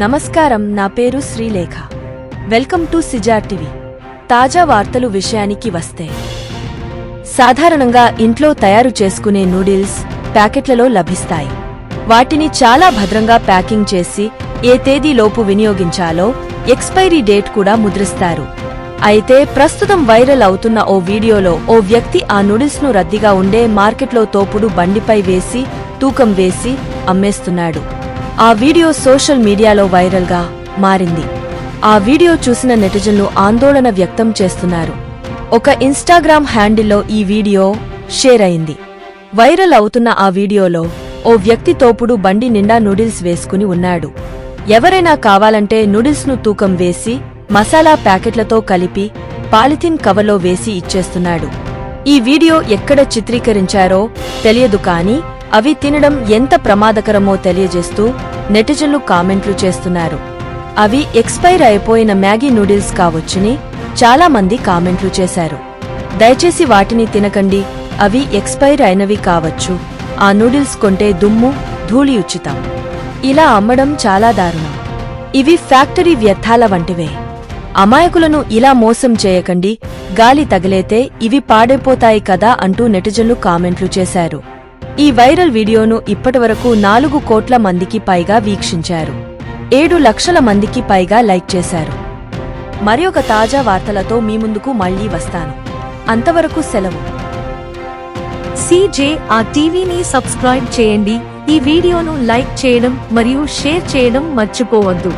నమస్కారం, నా పేరు శ్రీలేఖ. వెల్కమ్ టు సిజార్ టీవీ. తాజా వార్తలు విషయానికి వస్తే, సాధారణంగా ఇంట్లో తయారు చేసుకునే నూడిల్స్ ప్యాకెట్లలో లభిస్తాయి. వాటిని చాలా భద్రంగా ప్యాకింగ్ చేసి ఏ తేదీలోపు వినియోగించాలో ఎక్స్పైరీ డేట్ కూడా ముద్రిస్తారు. అయితే ప్రస్తుతం వైరల్ అవుతున్న ఓ వీడియోలో ఓ వ్యక్తి ఆ నూడిల్స్ ను రద్దీగా ఉండే మార్కెట్లో తోపుడు బండిపై వేసి తూకం వేసి అమ్మేస్తున్నాడు. ఆ వీడియో సోషల్ మీడియాలో వైరల్గా మారింది. ఆ వీడియో చూసిన నెటిజన్లు ఆందోళన వ్యక్తం చేస్తున్నారు. ఒక ఇన్స్టాగ్రామ్ హ్యాండిల్లో ఈ వీడియో షేర్ అయింది. వైరల్ అవుతున్న ఆ వీడియోలో ఓ వ్యక్తి తోపుడు బండి నిండా నూడిల్స్ వేసుకుని ఉన్నాడు. ఎవరైనా కావాలంటే నూడిల్స్ ను తూకం వేసి మసాలా ప్యాకెట్లతో కలిపి పాలిథిన్ కవర్లో వేసి ఇచ్చేస్తున్నాడు. ఈ వీడియో ఎక్కడ చిత్రీకరించారో తెలియదు, కానీ అవి తినడం ఎంత ప్రమాదకరమో తెలియజేస్తూ నెటిజన్లు కామెంట్లు చేస్తున్నారు. అవి ఎక్స్పైర్ అయిపోయిన మ్యాగీ నూడిల్స్ కావచ్చుని చాలా మంది కామెంట్లు చేశారు. దయచేసి వాటిని తినకండి, అవి ఎక్స్పైర్ అయినవి కావచ్చు. ఆ నూడిల్స్ కొంటే దుమ్ము ధూళి ఉచితం. ఇలా అమ్మడం చాలా దారుణం. ఇవి ఫ్యాక్టరీ వ్యర్థాల వంటివే. అమాయకులను ఇలా మోసం చేయకండి, గాలి తగిలేతే ఇవి పాడైపోతాయి కదా అంటూ నెటిజన్లు కామెంట్లు చేశారు. ఈ వైరల్ వీడియోను ఇప్పటివరకు 4 కోట్ల మందికి పైగా వీక్షించారు. 7 లక్షల మందికి పైగా లైక్ చేశారు. మరొక తాజా వార్తలతో మీ ముందుకు మళ్లీ వస్తాను. అంతవరకు సెలవు. సిజేఆర్ టీవీని సబ్స్క్రైబ్ చేయండి. ఈ వీడియోను లైక్ చేయడం మరియు షేర్ చేయడం మర్చిపోవద్దు.